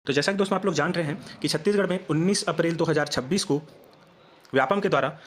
तो जैसा कि दोस्तों आप लोग जान रहे हैं कि छत्तीसगढ़ में 19 अप्रैल 2026 को व्यापम के द्वारा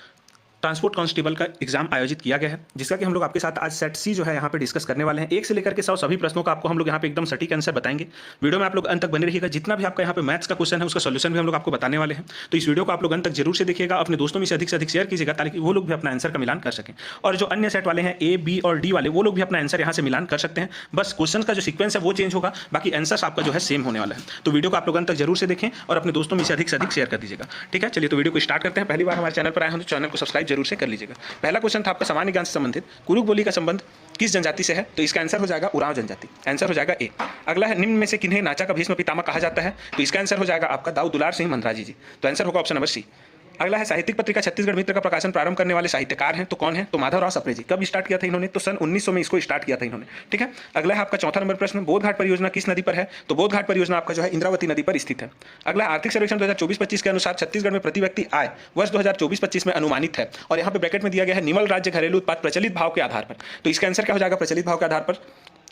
ट्रांसपोर्ट कांस्टेबल का एग्जाम आयोजित किया गया है, जिसका कि हम लोग आपके साथ आज सेट सी जो है यहाँ पे डिस्कस करने वाले हैं। 1 से लेकर के 100 सभी प्रश्नों का आपको हम लोग यहाँ पे एकदम सटीक आंसर बताएंगे। वीडियो में आप लोग अंत तक बने रहिएगा। जितना भी आपका यहाँ पे मैथ्स का क्वेश्चन है उसका सोल्यूशन भी हम लोग आपको बताने वाले हैं, तो इस वीडियो को आप लोग अंत तक जरूर से देखिएगा। अपने दोस्तों में से अधिक शेयर कीजिएगा ताकि वो लोग भी अपना आंसर का मिलान कर सकें। और जो अन्य सेट वाले हैं ए, बी और डी वाले, वो लोग भी अपना आंसर यहाँ से मिलान कर सकते हैं। बस क्वेश्चन का जो सीक्वेंस है वो चेंज होगा, बाकी आंसर्स आपका जो है सेम होने वाला है। तो वीडियो को आप लोग अंत तक जरूर से देखें और अपने दोस्तों में से अधिक शेयर कर दीजिएगा। ठीक है, चलिए तो वीडियो को स्टार्ट करते हैं। पहली बार हमारे चैनल पर आए हैं तो चैनल को सब्सक्राइब जरूर से कर लीजिएगा। पहला क्वेश्चन था आपका सामान्य ज्ञान से संबंधित, कुरुक बोली का संबंध किस जनजाति से है? तो इसका आंसर हो जाएगा उरांव जनजाति। आंसर हो जाएगा ए। अगला है निम्न में से किन्हें नाचा का भीष्म पितामह कहा जाता है? तो इसका आंसर हो जाएगा आपका दाऊ दुलार सिंह मंदराजी जी। तो आंसर होगा ऑप्शन नंबर सी। अगला है साहित्यिक पत्रिका छत्तीसगढ़ मित्र का प्रकाशन प्रारंभ करने वाले साहित्यकार हैं, तो कौन है? तो माधवराव सप्रे जी। कब स्टार्ट किया था इन्होंने? तो सन 1900 में इसको स्टार्ट किया था इन्होंने। ठीक है, अगला है आपका चौथा नंबर प्रश्न, बोध घाट परियोजना किस नदी पर है? तो बोध घाट परियोजना आपका जो है इंद्रावती नदी पर स्थित है। अगला आर्थिक सर्वेक्षण 2024-25 के अनुसार छत्तीसगढ़ में प्रति व्यक्ति आय वर्ष 2024-25 में अनुमानित है, और यहाँ पे ब्रैकेट में दिया गया है निमल राज्य घरेलू उत्पाद प्रचलित भाव के आधार पर। तो इसका आंसर क्या हो जाएगा? प्रचलित भाव के आधार पर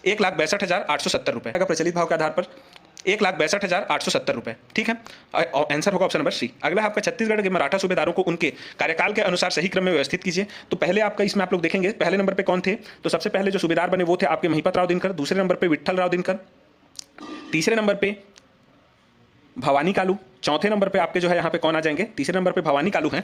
1,62,870 रुपये। प्रचलित भाव के आधार पर 1,62,870 रुपये। ठीक है, आंसर होगा ऑप्शन नंबर सी। अगला है आपका छत्तीसगढ़ के मराठा सूबेदारों को उनके कार्यकाल के अनुसार सही क्रम में व्यवस्थित कीजिए। तो पहले आपका इसमें आप लोग देखेंगे पहले नंबर पे कौन थे? तो सबसे पहले जो सूबेदार बने वो थे आपके महिपत राव दिनकर, दूसरे नंबर पे विट्ठल राव दिनकर, तीसरे नंबर पे भवानी कालू, चौथे नंबर पे आपके जो है यहाँ पे कौन आ जाएंगे? तीसरे नंबर पे भवानी कालू हैं,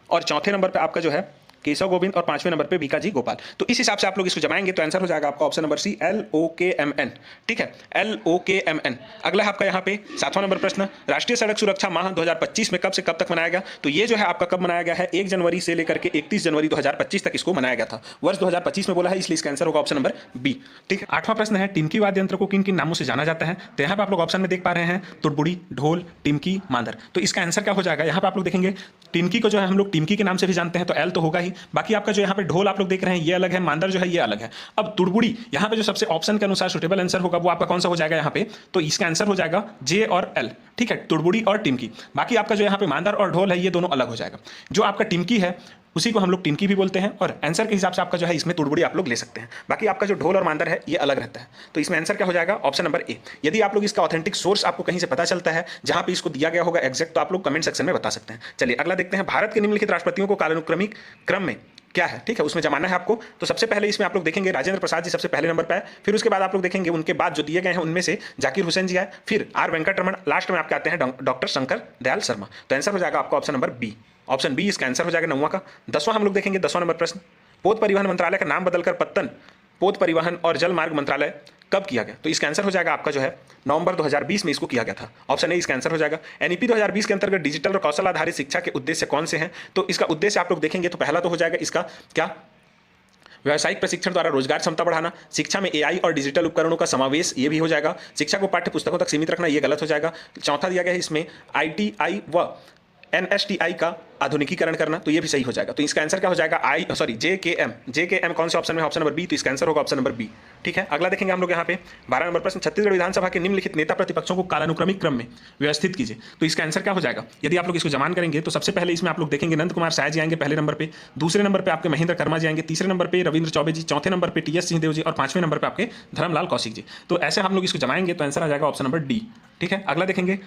और चौथे नंबर पे आपका जो है केशव गोविंद, और पांचवें नंबर पे भीकाजी गोपाल। तो इस हिसाब से आप लोग इसको जमाएंगे तो आंसर हो जाएगा आपका ऑप्शन नंबर सी, LOKMN। ठीक है, LOKMN। अगला है आपका यहाँ पे 7वां नंबर प्रश्न, राष्ट्रीय सड़क सुरक्षा माह 2025 में कब से कब तक मनाया गया? तो ये जो है आपका कब मनाया गया है? 1 जनवरी से लेकर के 31 जनवरी 2025 तक इसको मनाया गया था। वर्ष 2025 में बोला है, इसलिए इसका आंसर होगा ऑप्शन नंबर बी। ठीक है, 8वां प्रश्न है, टिमकी वाद्य यंत्र को किन किन नामों से जाना जाता है? तो यहाँ पे आप लोग ऑप्शन में देख पा रहे हैं तुड़बुड़ी, ढोल, टिमकी, मांदर। तो इसका आंसर क्या हो जाएगा? यहाँ पे आप लोग देखेंगे टिमकी को जो है हम लोग टिमकी के नाम से भी जानते हैं, तो एल तो होगा ही। बाकी आपका जो यहाँ पे ढोल आप लोग देख रहे हैं ये अलग है, मांदर जो है ये अलग है। अब तुड़बुड़ी यहाँ पे जो सबसे ऑप्शन के अनुसार सुटेबल आंसर होगा वो आपका कौन सा हो जाएगा यहाँ पे? तो इसका आंसर हो जाएगा जे और एल। ठीक है, तुड़बुड़ी और टिमकी। बाकी आपका जो यहाँ पे मांदर और ढोल है ये दोनों अलग हो जाएगा। जो आपका टिमकी है उसी को हम लोग टिमकी भी बोलते हैं, और आंसर के हिसाब से आपका जो है इसमें तुड़बुड़ी आप लोग ले सकते हैं। बाकी आपका जो ढोल और मांदर है ये अलग रहता है। तो इसमें आंसर क्या हो जाएगा? Option number A. यदि आप लोग इसका ऑथेंटिक सोर्स आपको कहीं से पता चलता है जहां पे इसको दिया गया होगा एग्जैक्ट, तो आप लोग कमेंट सेक्शन में बता सकते हैं। चलिए अगला देखते हैं, भारत के निम्नलिखित राष्ट्रपतियों को कालानुक्रमिक क्रम में क्या है? ठीक है, उसमें जमाना है आपको। तो सबसे पहले इसमें आप लोग देखेंगे राजेंद्र प्रसाद जी सबसे पहले नंबर पर है, फिर उसके बाद आप लोग देखेंगे उनके बाद जो दिए गए हैं उनमें से जाकिर हुसैन जी आए, फिर आर वेंकटरमण, लास्ट में आपके आते हैं डॉक्टर शंकर दयाल शर्मा। तो आंसर हो जाएगा आपका option number B. Option B इसका आंसर हो जाएगा 9वां का। 10वां हम लोग देखेंगे, 10वां नंबर प्रश्न, पोत परिवहन मंत्रालय का नाम बदलकर पत्तन पोत परिवहन और जल मार्ग मंत्रालय कब किया गया? तो इसका आंसर हो जाएगा आपका जो है नवंबर 2020 में इसको किया गया था। ऑप्शन ए इसका आंसर हो जाएगा। एनईपी 2020 के अंतर्गत डिजिटल और कौशल आधारित शिक्षा के उद्देश्य कौन से हैं? तो इसका उद्देश्य आप लोग देखेंगे तो पहला तो हो जाएगा इसका क्या? व्यावसायिक प्रशिक्षण द्वारा रोजगार क्षमता बढ़ाना, शिक्षा में एआई और डिजिटल उपकरणों का समावेश, ये भी हो जाएगा। शिक्षा को पाठ्य पुस्तकों तक सीमित रखना, ये गलत हो जाएगा। चौथा दिया गया है इसमें आईटीआई व एनएसटीआई का आधुनिकीकरण करना, तो ये भी सही हो जाएगा। तो इसका आंसर क्या हो जाएगा? जेकेएम कौन से ऑप्शन में? Option number B. तो इसका आंसर होगा ऑप्शन नंबर बी। ठीक है, अगला देखेंगे हम लोग यहाँ पे 12 नंबर प्रश्न, छत्तीसगढ़ विधानसभा के निम्नलिखित नेता प्रतिपक्षों को कालानुक्रमिक क्रम में व्यवस्थित कीजिए। तो इसका आंसर क्या हो जाएगा? यदि आप लोग इसको जमान करेंगे तो सबसे पहले इसमें आप लोग देखेंगे नंद कुमार साय जी आएंगे पहले नंबर पे, दूसरे नंबर पे आपके महेंद्र कर्मा जी आएंगे, तीसरे नंबर पे रविंद्र चौबे जी, चौथे नंबर पे टीएस सिंहदेव जी, और पांचवें नंबर पे आपके धर्मलाल कौशिक जी। तो ऐसे हम लोग इसको जमाएंगे तो आंसर आ जाएगा ऑप्शन नंबर डी। ठीक है, अगला देखेंगे,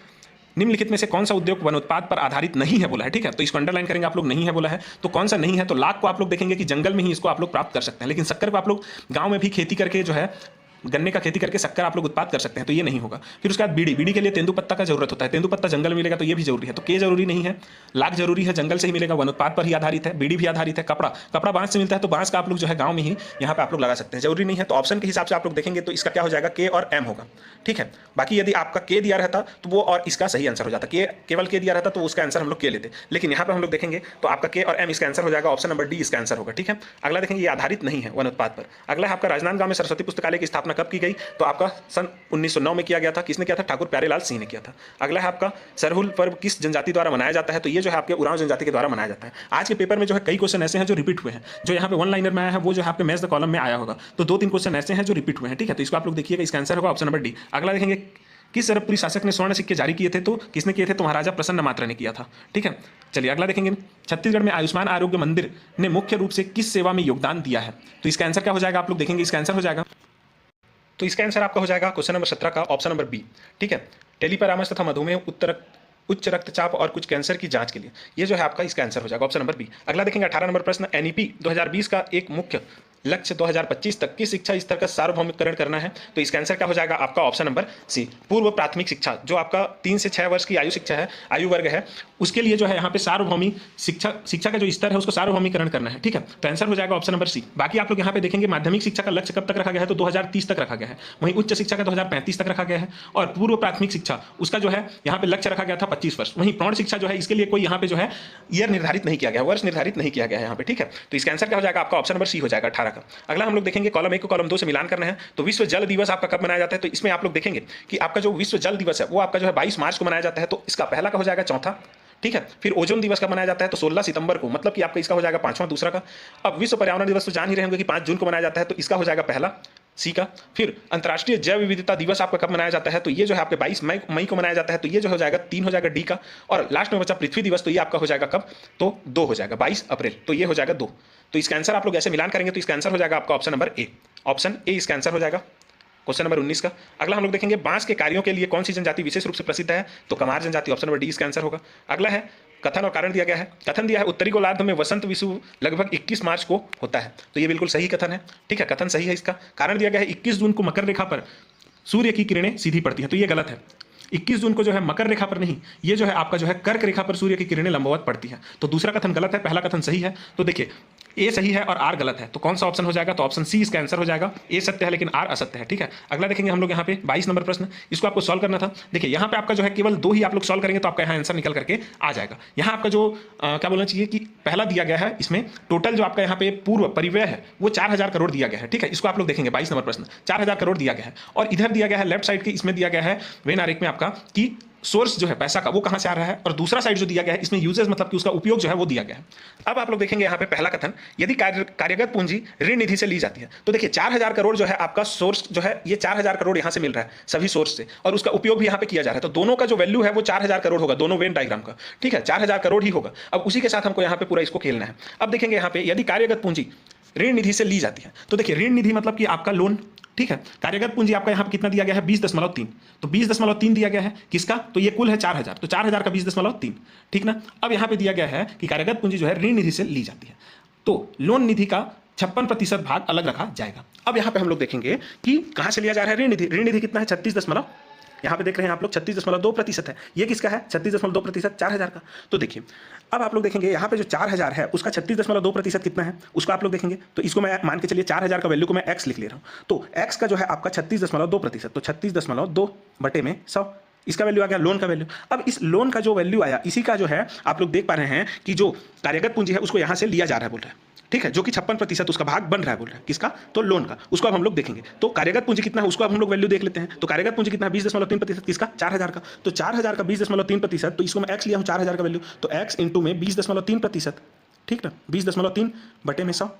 निम्नलिखित में से कौन सा उद्योग वन उत्पाद पर आधारित नहीं है बोला है? ठीक है, तो इसको अंडरलाइन करेंगे आप लोग, नहीं है बोला है। तो कौन सा नहीं है? तो लाख को आप लोग देखेंगे कि जंगल में ही इसको आप लोग प्राप्त कर सकते हैं, लेकिन शक्कर को आप लोग गांव में भी खेती करके जो है गन्ने का खेती करके शक्कर आप लोग उत्पाद कर सकते हैं, तो ये नहीं होगा। फिर उसके बाद बीड़ी के लिए तेंदुपत्ता का जरूरत होता है, तेंदुपत्ता जंगल में मिलेगा तो ये भी जरूरी है, तो के जरूरी नहीं है। लाख जरूरी है, जंगल से ही मिलेगा, वन उत्पाद पर ही आधारित है। बीड़ी भी आधारित है। कपड़ा बांस से मिलता है, तो बांस का आप लोग जो है गांव में ही यहाँ पे आप लोग लगा सकते हैं, जरूरी नहीं है। तो ऑप्शन के हिसाब से आप लोग देखेंगे तो इसका क्या हो जाएगा? के और एम होगा। ठीक है, बाकी यदि आपका के दिया रहता तो वो और इसका सही आंसर हो जाता, केवल के दिया रहता तो उसका आंसर हम लोग के लेते, लेकिन यहाँ पे हम लोग देखेंगे तो आपका के और एम इसका आंसर हो जाएगा, ऑप्शन नंबर डी इसका आंसर होगा। ठीक है, अगला देखेंगे, ये आधारित नहीं है वन उत्पाद पर। अगला है आपका राजनांदगांव में सरस्वती पुस्तकालय की स्थापना कब की गई? तो आपका सन 1909 में किया गया था। किसने किया था? ठाकुर प्यारेलाल सिंह ने किया था। अगला है आपका सरहुल पर्व किस जनजाति द्वारा मनाया जाता है? तो ये जो है आपके उरांव जनजाति के द्वारा मनाया जाता है। आज के पेपर में जो है कई क्वेश्चन ऐसे हैं जो रिपीट हुए हैं, जो यहाँ पे वन लाइनर में आया है वो जो है आपके मैच द कॉलम में आया होगा, तो 2-3 क्वेश्चन ऐसे हैं जो रिपीट हुए हैं। ठीक है, तो इसको आप लोग देखिएगा, इसका आंसर होगा ऑप्शन नंबर डी। अगला देखेंगे, किस सरबपुरी शासक ने स्वर्ण सिक्के जारी किए थे? तो किसने किए थे? तो महाराजा प्रसन्न मात्रा ने किया था। ठीक है, चलिए अगला देखेंगे, छत्तीसगढ़ में आयुष्मान आरोग्य मंदिर ने मुख्य रूप से किस सेवा में योगदान दिया है? तो इसका आंसर क्या हो जाएगा? आप लोग देखेंगे इसका आंसर हो जाएगा, तो इसका आंसर आपका हो जाएगा क्वेश्चन नंबर 17 का ऑप्शन नंबर बी। ठीक है, टेलीपैरामस तथा मधुमेह, उच्च रक्तचाप और कुछ कैंसर की जांच के लिए। ये जो है आपका इसका आंसर हो जाएगा ऑप्शन नंबर बी। अगला देखेंगे 18 नंबर प्रश्न, एनईपी 2020 का एक मुख्य लक्ष्य 2025 तक किस शिक्षा स्तर का सार्वभौमिकरण करना है। तो इसका आंसर क्या हो जाएगा आपका ऑप्शन नंबर सी, पूर्व प्राथमिक शिक्षा, जो आपका 3 से 6 वर्ष की आयु शिक्षा है, आयु वर्ग है, उसके लिए जो है यहाँ पे सार्वभौमिक शिक्षा का जो स्तर है उसको सार्वभौमिकरण करना है। ठीक है, तो आंसर हो जाएगा ऑप्शन नंबर सी। बाकी आप लोग यहाँ पे देखेंगे माध्यमिक शिक्षा का लक्ष्य कब तक रखा गया है, तो 2030 तक रखा गया है। वहीं उच्च शिक्षा का 2035 तक रखा गया है, और पूर्व प्राथमिक शिक्षा उसका जो है यहाँ पे लक्ष्य रखा गया था 25 वर्ष। वहीं प्रौढ़ शिक्षा जो है इसके लिए कोई यहाँ पे जो है ईयर निर्धारित नहीं किया गया, वर्ष निर्धारित नहीं किया गया है यहाँ पे। ठीक है, तो इसका आंसर क्या हो जाएगा आपका ऑप्शन नंबर सी हो जाएगा 18 का। अगला हम लोग देखेंगे कॉलम 1 को कॉलम 2 से मिलान करना है। तो विश्व जल दिवस आपका कब मनाया जाता है, तो इसमें आप लोग देखेंगे कि आपका जो विश्व जल दिवस है वो आपका जो है 22 मार्च को मनाया जाता है, तो इसका पहला का हो जाएगा चौथा। ठीक है, फिर ओजोन दिवस का मनाया जाता है तो 16 सितंबर को, मतलब कि आपका इसका हो जाएगा पांचवा दूसरा का। अब विश्व पर्यावरण दिवस तो जान ही रहे होंगे कि 5 जून को मनाया जाता है, तो इसका हो जाएगा पहला सी का। फिर अंतर्राष्ट्रीय जैव विविधता दिवस आपका कब मनाया जाता है, तो ये जो है आपके 22 मई को मनाया जाता है, तो ये जो हो जाएगा 3 हो जाएगा डी का। और लास्ट में बचा पृथ्वी दिवस, तो ये आपका हो जाएगा कब, तो 2 हो जाएगा 22 अप्रैल, तो ये हो जाएगा 2। तो इसका आंसर आप लोग ऐसे मिलान करेंगे तो इसका आंसर हो जाएगा आपका option number A, option A इसका आंसर हो जाएगा क्वेश्चन नंबर 19 का। अगला हम लोग देखेंगे बांस के कार्यों के लिए कौन सी जनजाति विशेष रूप से प्रसिद्ध है, तो कमार जनजाति, ऑप्शन नंबर डी इसका आंसर होगा। अगला है कथन और कारण दिया गया है। कथन दिया है उत्तरी गोलार्ध में वसंत विषुव लगभग 21 मार्च को होता है, तो ये बिल्कुल सही कथन है। ठीक है, कथन सही है इसका। कारण दिया गया है 21 जून को मकर रेखा पर सूर्य की किरणें सीधी पड़ती हैं, तो ये गलत है। 21 जून को जो है मकर रेखा पर नहीं, ये जो है आपका जो है कर्क रेखा पर सूर्य की किरणें लंबवत पड़ती है, तो दूसरा कथन गलत है, पहला कथन सही है। तो देखिए ए सही है और आर गलत है, तो कौन सा ऑप्शन हो जाएगा, तो ऑप्शन सी इसका आंसर हो जाएगा। ए सत्य है लेकिन आर असत्य है। ठीक है, अगला देखेंगे हम लोग यहाँ पे 22 नंबर प्रश्न, इसको आपको सॉल्व करना था। देखिए यहाँ पे आपका जो है केवल 2 ही आप लोग सॉल्व करेंगे तो आपका यहाँ आंसर निकल करके आ जाएगा। यहाँ आपका जो क्या बोलना चाहिए कि पहला दिया गया है, इसमें टोटल जो आपका यहाँ पे पूर्व परिव्यय है वो 4000 करोड़ दिया गया है। ठीक है, इसको आप लोग देखेंगे 22 नंबर प्रश्न 4000 करोड़ दिया गया है, और इधर दिया गया है लेफ्ट साइड के, इसमें दिया गया है वेन आरेख में आपका कि सोर्स जो है पैसा का वो कहां से आ रहा है, और दूसरा साइड जो दिया गया है इसमें यूजेस मतलब कि उसका उपयोग जो है वो दिया गया है। अब आप लोग देखेंगे यहाँ पे पहला कथन, यदि कार्यगत पूंजी ऋण निधि से ली जाती है, तो देखिए 4000 करोड़ जो है आपका सोर्स जो है, ये 4000 करोड़ यहाँ से मिल रहा है सभी सोर्स से, और उसका उपयोग भी यहाँ पे किया जा रहा है, तो दोनों का जो वैल्यू है वो 4000 करोड़ होगा, दोनों वेन डायग्राम का। ठीक है, 4000 करोड़ ही होगा। अब उसी के साथ हमको यहाँ पे पूरा इसको खेलना है। अब देखेंगे यहाँ पे यदि कार्यगत पूंजी ऋण निधि से ली जाती है, तो देखिए ऋण निधि मतलब कि आपका लोन। ठीक है, कार्यगत पूंजी आपका यहाँ पे कितना दिया गया है 20.3, तो 20.3 दिया गया है किसका, तो ये कुल है 4000, तो 4000 का 20.3। ठीक ना, अब यहाँ पे दिया गया है कि कार्यगत पूंजी जो है ऋण निधि से ली जाती है, तो लोन निधि का 56% भाग अलग रखा जाएगा। अब यहाँ पे हम लोग देखेंगे कि कहाँ से लिया जा रहा है ऋण निधि। ऋण निधि कितना है 36, यहाँ पे देख रहे हैं आप लोग 36.2% है। ये किसका है 36.2%, 4000 का। तो देखिए अब आप लोग देखेंगे यहाँ पे जो 4000 है उसका 36.2% कितना है, उसको आप लोग देखेंगे, तो इसको मैं मान के चलिए 4000 का वैल्यू को मैं x लिख ले रहा हूँ, तो x का जो है आपका 36.2%, तो 36.2 बटे में 100, इसका वैल्यू आ गया लोन का वैल्यू। अब इस लोन का जो वैल्यू आया इसी का जो है आप लोग देख पा रहे हैं कि जो कार्यगत पूंजी है उसको यहाँ से लिया जा रहा है बोल रहा है। ठीक है, जो कि 56% उसका भाग बन रहा है बोल रहा है, किसका, तो लोन का। उसको अब हम लोग देखेंगे, तो कार्यगत पूंजी कितना है उसको अब हम लोग वैल्यू देख लेते हैं। तो कार्यगत पूंजी कितना है 20.3%, किसका, 4000 का। तो 4000 का 20.3%, तो इसको मैं x लिया हूँ 4000 का वैल्यू, तो x इंटू में 20.3%। ठीक ना, 20.3 बटे में 100,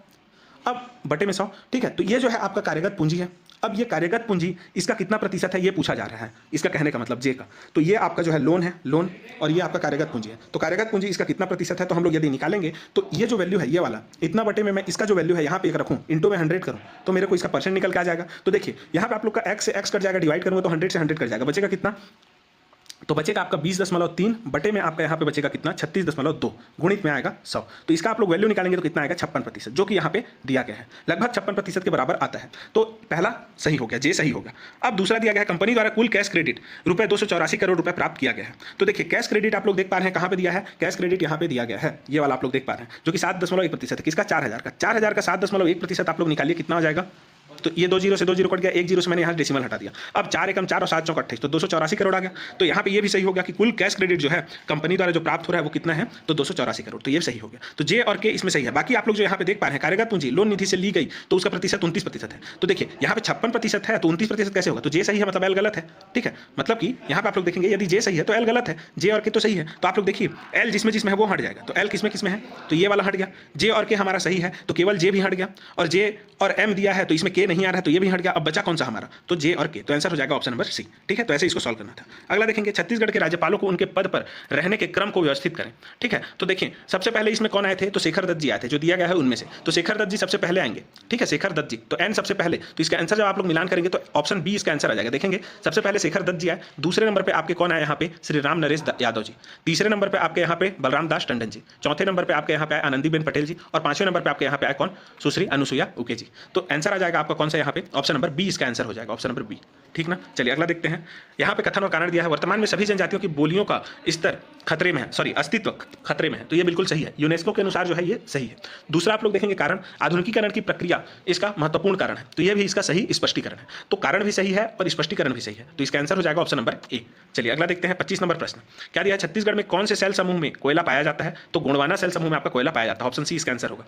अब बटे में 100। ठीक है, तो ये जो है आपका कार्यगत पूंजी है। अब ये कार्यगत पूंजी इसका कितना प्रतिशत है ये पूछा जा रहा है, इसका कहने का मतलब जे का। तो ये आपका जो है लोन है, लोन, और ये आपका कार्यगत पूंजी है। तो कार्यगत पूंजी इसका कितना प्रतिशत है, तो हम लोग यदि निकालेंगे तो ये जो वैल्यू है ये वाला इतना बटे में मैं इसका जो वैल्यू है यहाँ पे एक रखूँ इंटू में 100 करूँ तो मेरे को इसका परसेंट निकल के आ जाएगा। तो देखिए यहाँ पे आप लोग का x से x कट जाएगा, डिवाइड करूँगा तो 100 से 100 कट जाएगा, बचेगा कितना, तो बचेगा आपका 20.3 बटे में आपका यहाँ पे बचेगा कितना 36.2, गुणित में आएगा 100। तो इसका आप लोग वैल्यू निकालेंगे तो कितना आएगा 56%, जो कि यहाँ पे दिया गया है, लगभग 56% के बराबर आता है। तो पहला सही हो गया, जे सही हो गया। अब दूसरा दिया गया है कंपनी द्वारा कुल कैश क्रेडिट रुपये 284 करोड़ रुपए प्राप्त किया गया है। तो देखिए कैश क्रेडिट आप लोग देख पा रहे हैं कहाँ पे दिया है, कैश क्रेडिट यहाँ पे दिया गया है, ये वाला आप लोग देख पा रहे हैं, जो कि 7.1% है, किसका, 4000 का। 4000 का 7.1% आप लोग निकालिए कितना हो जाएगा, तो ये 2 जीरो से 2 जीरो कट गया, 1 जीरो से मैंने यहाँ डेसिमल हटा दिया। अब 4 एकम 4 और 7 चौक 28, तो 284 करोड़ आ गया। तो यहाँ पे ये भी सही हो गया कि कुल कैश क्रेडिट जो है कंपनी द्वारा जो प्राप्त हो रहा है वो कितना है, तो 284 करोड़, तो ये सही हो गया। तो जे और के इसमें सही है। बाकी आप लोग जो यहाँ पे देख पा रहे हैं कार्यगत पूंजी लोन निधि से ली गई तो उसका प्रतिशत 29% है। तो देखिए यहाँ पे 56% है तो 29% कैसे होगा, तो जे सही है मतलब एल गलत है। ठीक है, मतलब कि यहाँ पे आप लोग देखेंगे यदि जे सही है तो एल गलत है, जे और के तो सही है। तो आप लोग देखिए एल जिसमें जिसमें है वो हट जाएगा, तो एल किसमें किसमें है, तो ये वाला हट गया। जे और के हमारा सही है तो केवल जे भी हट गया, और जे और एम दिया है तो इसमें के जे नहीं आ रहा है तो ये भी हट गया। अब बचा कौन सा हमारा, तो जे और के, तो आंसर हो जाएगा ऑप्शन नंबर सी। ठीक है, तो ऐसे इसको सॉल्व करना था। अगला देखेंगे, छत्तीसगढ़ के राज्यपालों को उनके पद पर रहने के क्रम को व्यवस्थित करें। ठीक है, तो देखिए सबसे पहले इसमें कौन आए थे, तो शेखर दत्त जी आए थे, जो दिया गया है उनमें से, तो शेखर दत्त जी सबसे पहले आएंगे। ठीक है, शेखर दत्त जी, तो एन सबसे पहले, तो इसका आंसर जब आप लोग मिलान करेंगे तो ऑप्शन बी इसका आंसर आ जाएगा। देखेंगे सबसे पहले शेखर दत्त जी आए, दूसरे नंबर पे आपके कौन आए यहाँ पे, श्री राम नरेश यादव जी, तीसरे नंबर पे आपके यहाँ पे बलराम दास टंडन जी, चौथे नंबर पे आपके यहाँ पे आए आनंदीबेन पटेल जी, और पांचवें नंबर पे आपके यहाँ पे आए कौन, सुश्री अनुसुईया उइके जी। तो आंसर आ जाएगा आपका कौन सा यहाँ पे, ऑप्शन नंबर बी इसका आंसर हो जाएगा, ऑप्शन नंबर बी। ठीक ना, चलिए अगला देखते हैं। यहाँ पे कथन और कारण दिया है, वर्तमान में सभी जनजातियों की बोलियों का स्तर खतरे में है, सॉरी अस्तित्व खतरे में है, तो ये बिल्कुल सही है, यूनेस्को के अनुसार जो है ये सही है। दूसरा आप लोग देखेंगे कारण, आधुनिकीकरण की प्रक्रिया इसका महत्वपूर्ण कारण है, तो ये भी इसका सही स्पष्टीकरण है। तो कारण भी सही है और स्पष्टीकरण भी सही है, तो इसका आंसर हो जाएगा ऑप्शन नंबर ए। चलिए अगला देखते हैं 25 नंबर प्रश्न। क्या दिया है, छत्तीसगढ़ में कौन से सेल समूह में कोयला पाया जाता है, तो गोंडवाना सेल समूह में आपका कोयला पाया जाता है, ऑप्शन सी इसका आंसर होगा।